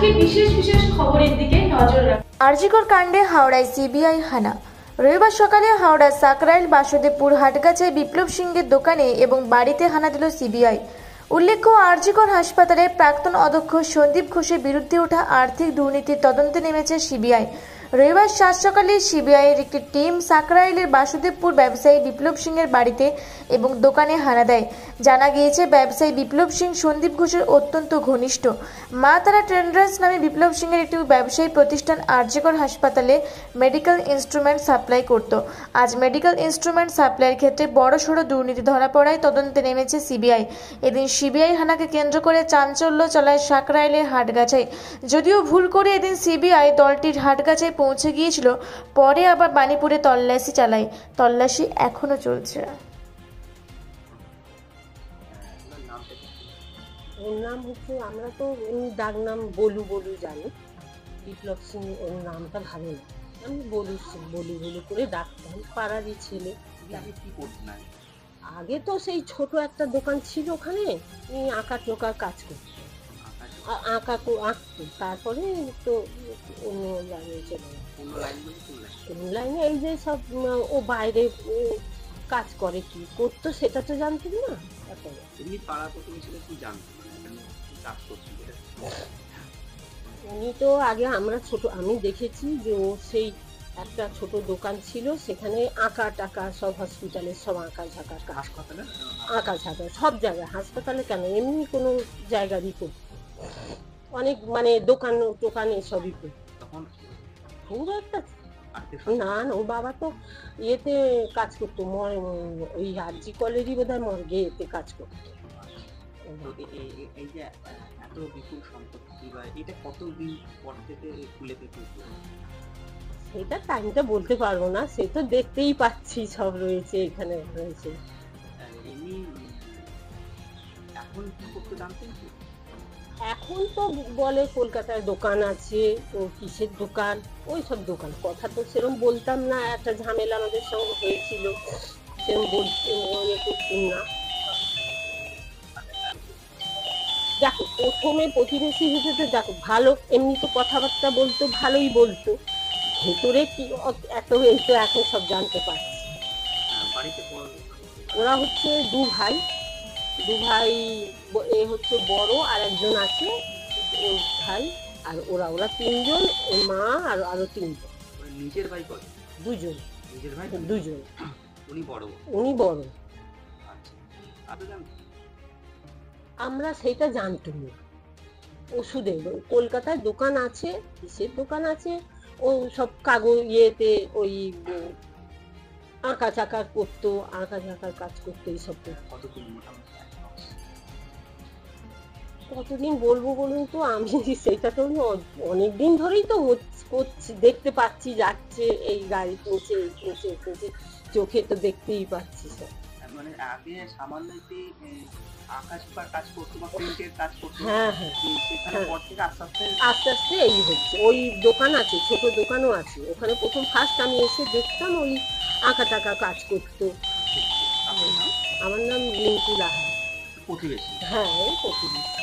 আজকে বিশেষ বিশেষ খবরের দিকে নজর রাখুন। আরজিকর কাণ্ডে হাওড়ায় সিবিআই হানা। রবিবার সকালে হাওড়ার সাকরাইল বাসুদেবপুর হাটগাছায় বিপ্লব সিংয়ের দোকানে এবং বাড়িতে হানা দিল সিবিআই। উল্লেখ্য, আরজিকর হাসপাতালের প্রাক্তন অধ্যক্ষ সন্দীপ ঘোষের বিরুদ্ধে ওঠা আর্থিক দুর্নীতির তদন্তে নেমেছে সিবিআই। রবিবার সাত সকালে সিবিআইয়ের একটি টিম সাকরাইলের বাসুদেবপুর ব্যবসায়ী বিপ্লব সিংয়ের বাড়িতে এবং দোকানে হানা দেয়। জানা গিয়েছে, ব্যবসায়ী বিপ্লব সিং সন্দীপ ঘোষের অত্যন্ত ঘনিষ্ঠ। মা তারা ট্রেডার্স নামে বিপ্লব সিংয়ের একটি ব্যবসায়ী প্রতিষ্ঠান আরজিকর হাসপাতালে মেডিকেল ইনস্ট্রুমেন্ট সাপ্লাই করত। আজ মেডিকেল ইনস্ট্রুমেন্ট সাপ্লাইয়ের ক্ষেত্রে বড়সড় দুর্নীতি ধরা পড়ায় তদন্তে নেমেছে সিবিআই। এদিন সিবিআই হানাকে কেন্দ্র করে চাঞ্চল্য চলায় সাকরাইলের হাটগাছায়। যদিও ভুল করে এদিন সিবিআই দলটির হাটগাছায় পৌঁছে গিয়েছিল, পরে আবার বাণীপুরে তল্লাশি চালায়। তল্লাশি এখনো চলছে। ওর নাম হচ্ছে, আমরা তো ডাক নাম বলু বলু জানি। বিপ্লব সিং ওর নামটা ভালো না, আমি বলু সিং বলু বলু করে ডাকতাম। পাড়ারই ছেলে। আগে তো সেই ছোট একটা দোকান ছিল, ওখানে আঁকা চোকার কাজ করতো, আঁকতো। তারপরে তো অন্য লাইনে চলে লাইনে এই যে সব ও বাইরে কাজ করে, কি করতো সেটা তো জানতেন না। উনি তো আগে আমি দেখেছি যে ও সেই একটা ছোট দোকান ছিল, সেখানে আঁকা টাকা সব হসপিটালের সব আঁকা ঝাঁকা সব জায়গায়, হাসপাতালে কেন এমনি কোনো জায়গা দিত, অনেক মানে দোকানে সবই খুব একটা না। ওর বাবা তো ইয়েতে কাজ করতো, ওই আরজি কলেজই বোধহয় মর্গে এতে কাজ করতো। এই যে এত বিপুল সম্পত্তি বা এটা কতদিন পর থেকে খুলে পেতে, সেটা টাইমটা বলতে পারবো না, সে তো দেখতেই পাচ্ছি সব রয়েছে, এখানে রয়েছে। এমনি এখন কি করতে জানতেন? এখন তো বলে কলকাতায় দোকান আছে, ও কিসের দোকান, ওই সব দোকান। কথা তো সেরকম বলতাম না, একটা ঝামেলা আমাদের সঙ্গে হয়েছিল, সেরকম বলতে মনে করতাম না। দেখো, প্রথমে প্রতিবেশী হিসেবে দেখো ভালো, এমনি তো কথাবার্তা বলতো, ভালোই বলতো। ভেতরে কি এত এই তো এখন সব জানতে পারছি। ওরা হচ্ছে দু ভাই, এ হচ্ছে বড়, আর একজন আছে ওর ভাই, আর ওরা তিনজন, ওর মা আর আরো তিনজন। নিজের ভাই কত? দুজন। নিজের ভাই দুজন। উনি বড়। আমরা সেটা জানতাম না। ওষুধের কলকাতায় দোকান আছে, কিসের দোকান আছে, ও সব কাগজ ইয়েতে ওই আঁকা ঝাঁকার কাজ করতো, এইসব। কতদিন বলবো বলুন তো, আমি সেটা তো অনেকদিন ধরেই তো করছি, দেখতে পাচ্ছি, যাচ্ছে এই গাড়ি কিনছে, চোখে তো দেখতেই পাচ্ছি সব। মানে আগে সামান্য কাজ করতো বা প্রিন্টের কাজ করতো। হ্যাঁ, পর থেকে আস্তে আস্তে এই হচ্ছে। ওই দোকান আছে, ছোট দোকানও আছে ওখানে। প্রথম ফার্স্ট আমি এসে দেখতাম ওই আঁকা টাকা কাজ করতো। আমার নাম রিঙ্কু লাহা। প্রতিবেশী? হ্যাঁ, এই প্রতিবেশী।